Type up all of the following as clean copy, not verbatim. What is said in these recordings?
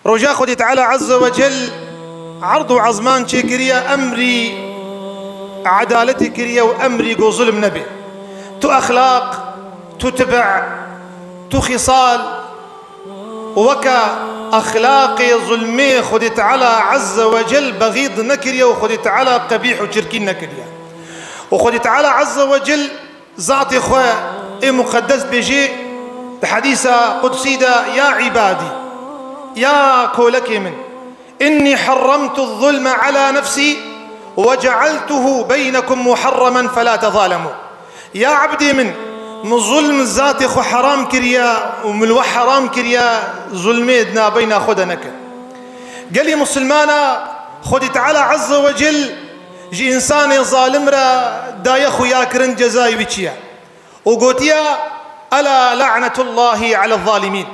رجاء خدي تعالى عز وجل عرض عظمان شكريا أمري عدالتي كريا وأمري قو ظلم نبي تو أخلاق تتبع تو خصال وكا أخلاقي ظلمي خدي تعالى عز وجل بغيض نكريا وخدي تعالى قبيح وشركين نكريا وخدي تعالى عز وجل ذاتي خواه مقدس بيجي بحديثة قدسي دا يا عبادي يا كولك من إني حرمت الظلم على نفسي وجعلته بينكم محرما فلا تظالموا. يا عبدي من ظلم ذاتي خو حرام كريا ومن حرام كريا ظلميدنا بين خدنك. قال لي مسلمانا خدي تعالى عز وجل جي إنسان ظالم را دايخو ياكرن جزاي بيتشيا وقوتيا ألا لعنة الله على الظالمين.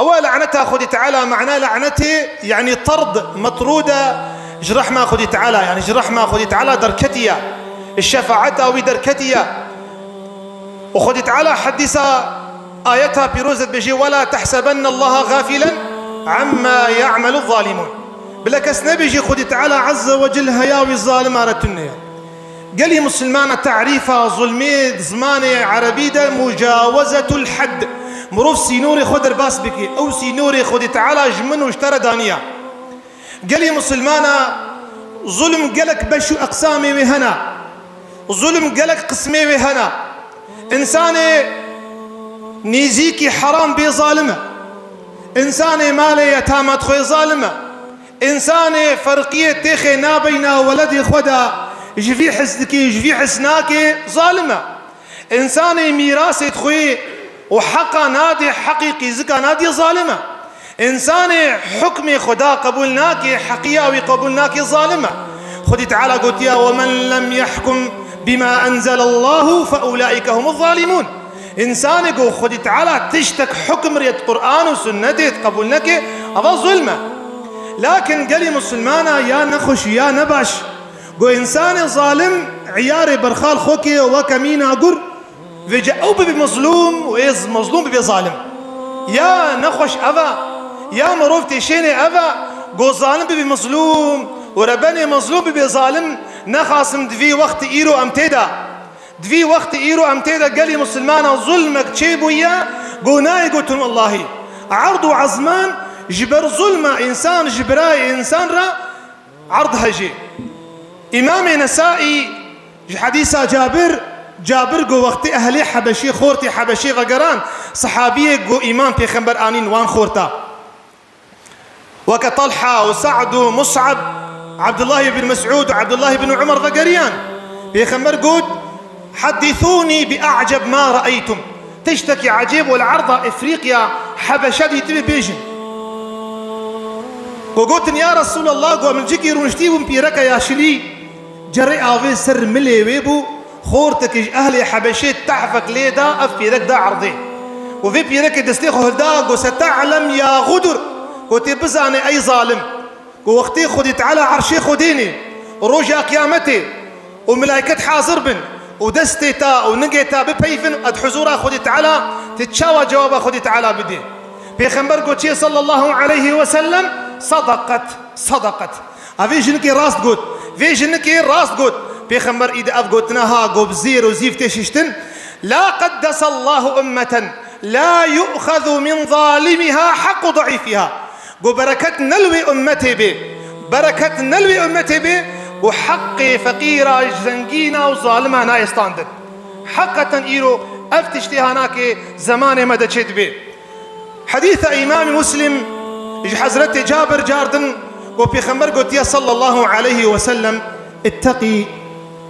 أول لعنتها خدي تعالى معناه لعنته يعني طرد مطرودة جرح ما خدي تعالى يعني جرح ما خدي تعالى دركتيا الشفاعة أو دركتيا وخدي تعالى حديثة آيتها بيروزة بيجي ولا تحسبن الله غافلا عما يعمل الظالمون. بلكس نبيجي خدي تعالى عز وجل هياوي الظالم أردتني قال لي مسلمان تعريفها ظلمي زماني عربي ده مجاوزة الحد مروف سينوري خدر باس بكي أو سينوري خدي تعالى جمن واشترى دانية. قال لي مسلمانا ظلم قالك بشو أقسامي وهنا ظلم قالك قسمي وهنا إنساني نيزيكي حرام بي ظالمة إنساني مالي يتامى تخوي ظالمة إنساني فرقية تيخي نابينا ولدي خدا جفي حسنكي جفي حسناكي ظالمة إنساني ميراسي تخوي وحقا نادي حقيقي زكا نادي ظالمة إنساني حكمي خدا قبولناكي حقياوي قبولناكي ظالمة. خدي تعالى قلت يا ومن لم يحكم بما أنزل الله فأولئك هم الظالمون. إنساني قو خدي تعالى تشتك حكم ريت قرآن وسنة قبولناكي أبا ظلمة. لكن قالي مسلمانا يا نخش يا نباش قو إنساني ظالم عياري برخال خوكي وكمينا قر أو ببي مظلوم وإذ مظلوم ببي ظالم يا نخش أبا يا مروفتي شيني أبا قو ظالم ببي مظلوم وربني مظلوم ببي ظالم نخاصم دفي وقت إيرو أمتدا دفي وقت إيرو أمتدا قالي مسلمانا ظلمك تشيبو يا قو ناي قلتم الله عرض عزمان جبر ظلمة إنسان جبراي إنسان را عرضها جي. إمام نسائي حديثة جابر قو وقت أهلي حبشي خورتي حبشي غقران صحابية قو إمام بيخنبر آنين وان خورتا وكطلحة وسعد ومصعب عبد الله بن مسعود وعبد الله بن عمر غقريان بيخنبر قود حدثوني بأعجب ما رأيتم تشتكي عجيب والعرضة إفريقيا حبشة دي تبي بيجن وقلت يا رسول الله قو من جيكي رونشتيبهم بيركا يا شلي جري آوي سر ملي ويبو خورتك أهلي حبشيت تحفك ليدا أف بيرك دا عرضي وفي بيرك دستيخو هلدا قو ستعلم يا غدر قو تبزاني أي ظالم قو وقتي خدي تعالى عرشي خديني ورجع قيامتي وملايكة حاضر بن ودستي تا ونقيتا ببيفن أدحزورا خدي تعالى تتشاوى جوابا خدي تعالى بدي بيخنبر قو تشي صلى الله عليه وسلم صدقت أفي جنكي راست قوت في جنكي راست قوت بيخمر إذا أفقوتناها قبزير وزيف تششتن لا قدس الله أمة لا يؤخذ من ظالمها حق ضعيفها قو بركة نلوي أمتي بي بركة نلوي أمتي بي وحق فقيرة زنقينة وظالمة نا يستاندن حقا إيرو أفتشتها هناك زمان مدى تشد بي. حديث إمام مسلم حضرت جابر جاردن وبيخمر قلت يا صلى الله عليه وسلم اتقي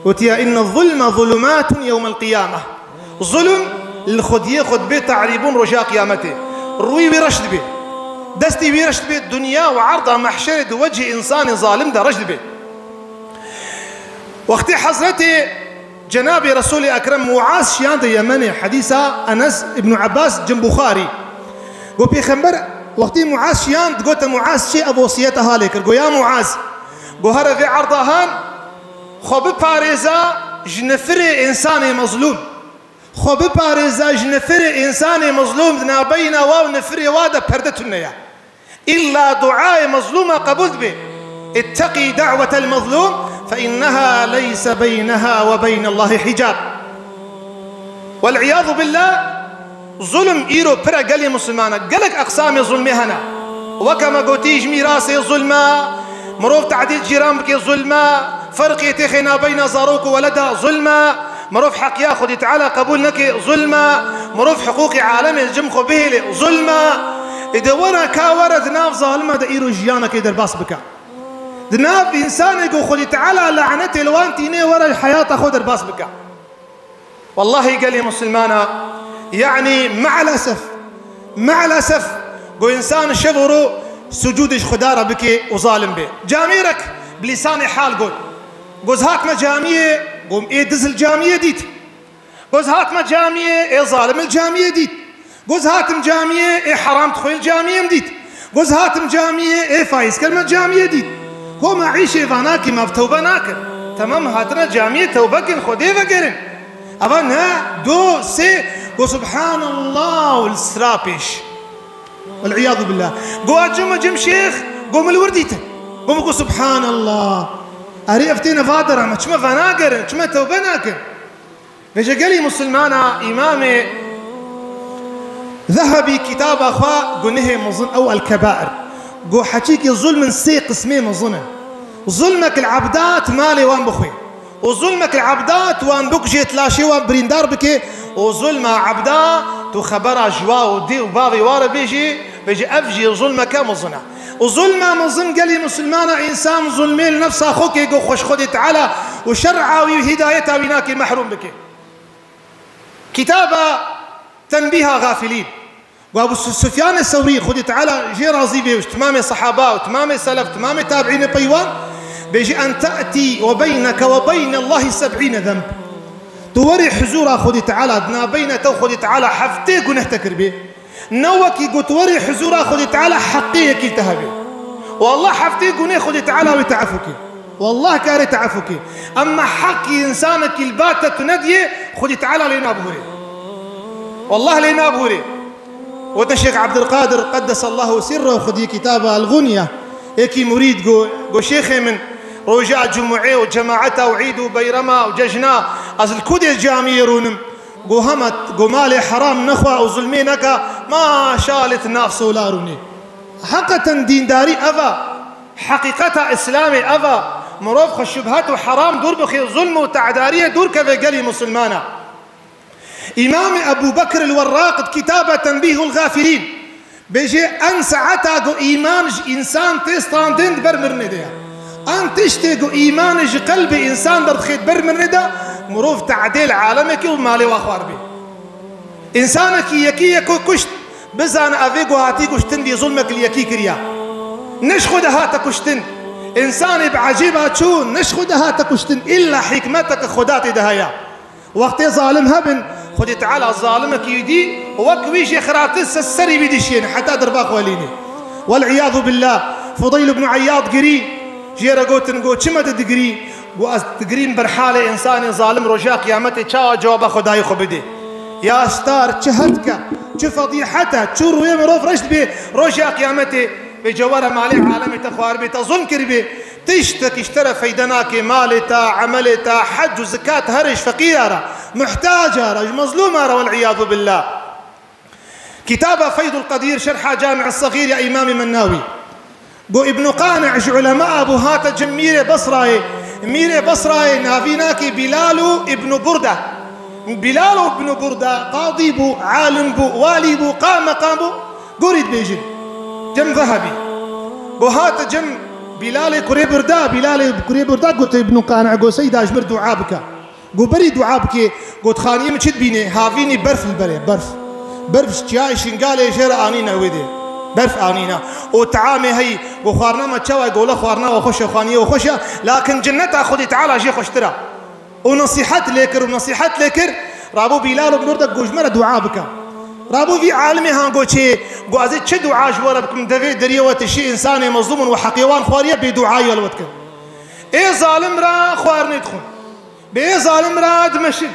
قلت يا إن الظلم ظلمات يوم القيامة ظلم الخدية خد بي تعريبون رجاء قيامته روي برشد بي دستي برشد بي الدنيا وعرضها محشرة وجه إنسان ظالم ده رشد بي. وقت حضرتي جناب رسول أكرم معاذ شيان يمني حديثة أنس ابن عباس جنب بخاري وبيخمر وقت معاذ شيان قلت معاذ شيء أبو وصيتها لك قو يا معاذ قو هذا في عرضهان خب باريزا جنفري إنساني مظلوم خب باريزا جنفري إنساني مظلوم نابينا واو نفري وادا بردتنا إلا دعاء مظلومة قبول به. اتقي دعوة المظلوم فإنها ليس بينها وبين الله حجاب. والعياذ بالله ظلم إيرو برا قال مسلمانا قالك أقسام ظلمي هنا وكما قلتيج ميراثي ظلمة، مروف تعديل جيران بك ظلمة، فرق يتخنا بين زاروك وولدها ظلمة، مروف حق ياخذ تعالى قبول نك ظلمة، مروف حقوق عالم الجمخ به ظلمة. إذا ورا كاورا ذناف ظالمة دايرو جيانك يدر باس بك ذناف إنسان يقول خذ تعالى لعنتي الوانتيني ورا الحياة خذ باس بك. والله قال لي مسلمانا يعني مع الأسف قو إنسان شغره سجودش خدارة بك وظالم به جاميرك بلسان حال قول هاتما جامية قوم إيه دز الجامية ديت، قوز هاتما جامية إيه ظالم الجامية ديت، قوز هاتم جامية إيه حرام تخوي الجامية مديت، قوز هاتم جامية إيه فايز كلمة جامية ديت. قوم عيشي فاناكي ما بتوبة ناكر تمام هاتنا جامية توبكن خدي فكرن أبانا دو سي قو سبحان الله والسرابيش والعياذ بالله. قو أجمع جم شيخ قوم الورديته قوم سبحان الله أري أفتينا فادرة ما تشما فناكر تشما توبة ناكر. فجا قالي مسلمانا إمامي ذهبي كتاب أخوة قنه مظن أو الكبائر قو حكيك ظلم سي قسمي مظنه ظلمك العبدات مالي وان بخوي وظلمك العبدات وان بك جيت لاشي وان بريندار بكي وظلم عبدا تو خبرها جوا ودي وبابي وارا بيجي أفجي ظلمك مظنه وظلمه مظن قال لي مسلمانا إنسان ظلمي لنفسه أخوك يقول خوش خدي تعالى وشرعه وهدايته ويناك محروم بك. كتابة تنبيه غافلين وابو سفيان الثوري خدي تعالى جي راضي به تمام الصحابه وتمام السلف تمام التابعين بيوان بيجي ان تاتي وبينك وبين الله 70 ذنب توري حزورا خدي تعالى دنا بين تو خدي تعالى حفتي قنهتكر به نوكي قلت وري حزورا خدي تعالى حقيه كي تهبي والله حفتي قنه خدي تعالى وتعفك والله كاري تعفك اما حق انسانك الباتة تنديه خدي تعالى لينا بهوري والله لينا بهوري. وتشيخ عبد القادر قدس الله سره خدي كتابه الغنية هيك مريد جو شيخي من رجاء جمعي وجماعته وعيد وبيرما وججنا أصل كود الجامية رونم جو همت جو مالي حرام نخوة وظلمينك ما شالت نفسه ولا روني حقا دين داري أفا حقيقة إسلامي أفا مرافق الشبهات وحرام دور بخي ظلم وتعدارية دور كذا قالي مسلمانا. إمام أبو بكر الوراق كتابة تنبيه الغافلين بيجي أن ساعتها إيمان إنسان تستان دند برمرني ده أن تشتغل إيمان قلب إنسان درخيت برمرني ده مروف تعديل عالمك ومالي وأخوار بي إنسانك يكي كشت بزان أفيقو هاتي كشتن دي ظلمك اليكي كريا نشخد هاتا كشتن إنسان بعجيبها تشون نشخد هاتا كشتن إلا حكمتك خداتي دهيا وقت ظالم هبن خدي تعالى ظالمك يدي وكويش يخراتس السري بيدشين حتى درباق وليني والعياذ بالله. فضيل بن عياض قري جيرا قوت نقول شما تدقري تقرين برحالة إنسان ظالم رجاء قيامته شا جواب خداي خبدي يا ستار شهدك فضيحته تشور ويم روف رشد بي رجاء قيامته بجوارة مالي عالمي تخوار بي تظن كربي تشتك اشترى فيدناك مالتا عملتا حج وزكاة هرج فقيرة محتاجة رج مظلومة والعياذ بالله. كتابة فيض القدير شرح جامع الصغير يا إمام مناوي قو ابن قانع علماء أبو هات جميرة بصراي ميرة بصراي نافيناكي بلال ابن بردة بلال ابن بردة قاضي بو عالم بو والي بو قام بو قريد بيجن جم ذهبي بو هات جم بلال كري بردا قلت ابن قانع قو سيدا اجبر دعابك قو بري دعابك قلت خانية مشد بيني هافيني برف البري برف شتياي شنقالي جير آنينا ويدي برف آنينا وتعامي هي وخوارنا ما تشوى يقول خوارنا وخش خانية وخش لكن جنتها خذي تعالى جي خشترا ونصيحات لكر رابو بلال بن بردا قو جمرة دعابك رابو في عالمي هانقو شيء قو أزيد شو دعاء جوارا بكم دفي دريوة شيء إنساني مظلوم وحقيوان خوارية بدعاء يلوتكم إيه ظالم را خوارني يدخل بيه ظالم را دمشن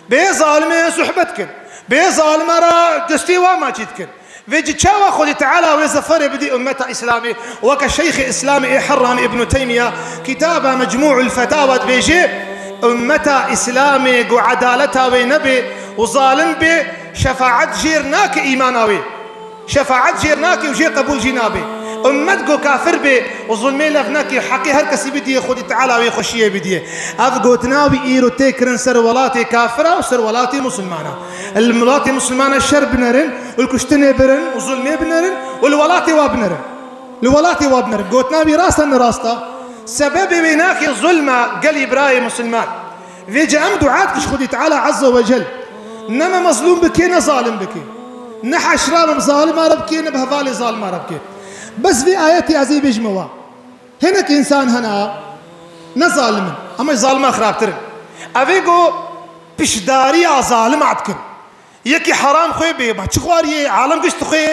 بيه ظالم صحبتكن بيه ظالم را دستي وما جيتكن فيجي تشاوى خذ تعالى ويزفر بدي أمتا إسلامي وكشيخ إسلامي حران ابن تيمية كتابة مجموع الفتاوى بيجي أمتا إسلامي قو عدالتها وينبي وظالم بي شفاعت جيرناك إيماناوي شفاعت جيرناك وجي قبول جنابي أمتكو كافر بي وظلمي لفناكي حقي هر كسي بديه خودي تعالى ويخشيه بديه أفقوتناوي إيرو تيكرن سرولاتي كافرة وسرولاتي مسلمانة المولاتي مسلمانة الشر بنرن والكشتني برن وظلمي بنرن والولاتي وابنرن الولاتي وابنرن قوتناوي راسا نراستا سبب بيناكي ظلمة قال إبراهيم مسلمان فيجي أم دعاتكش خودي تعالى عز وجل نما مظلوم بكي نظالم بكي نحش رام ظالم ربكي نبهفالي ظالم ربكي بس في آياتي عزيز بيجموا هناك إنسان هنا نظالم أما ظالم خرابترن أفيقو بشداري ظالم عتكن يكي حرام خوي بيبا تشخواري عالم قشت خوي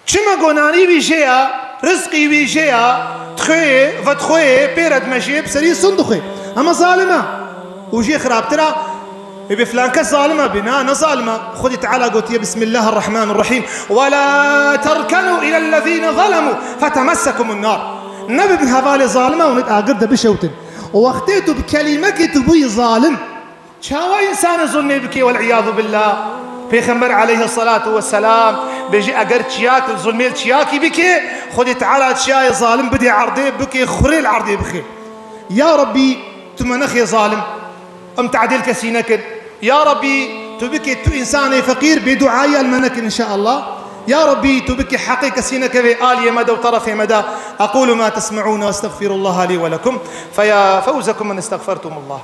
چما قوناني بيجيا رزقي بيجيا تخوي فتخوي بيرد ماشي بسري صندوخي أما ظالمة وجي خرابترا بفلان كظالمة بنا نظالمة خذي تعالى قلت يا بسم الله الرحمن الرحيم ولا تركنوا إلى الذين ظلموا فتمسكم النار نبي من هذول ظالمة ونتأجر بشوتن واختيتوا بكلمة تبوي ظالم شاوى إنسان ظلمي بكي والعياذ بالله بيغمبر عليه الصلاة والسلام بيجي أجر تشياك الظلمي تشياكي بكي خذي تعالى تشياي ظالم بدي عرضي بكي خري العرضي بخي يا ربي تمنخي ظالم أم تعديل كسينك يا ربي تبكي تو إنسان فقير بدعايا المنك إن شاء الله يا ربي تبكي حقيقة سينك بآل مدى وطرف مدى أقول ما تسمعون واستغفر الله لي ولكم فيا فوزكم من استغفرتم الله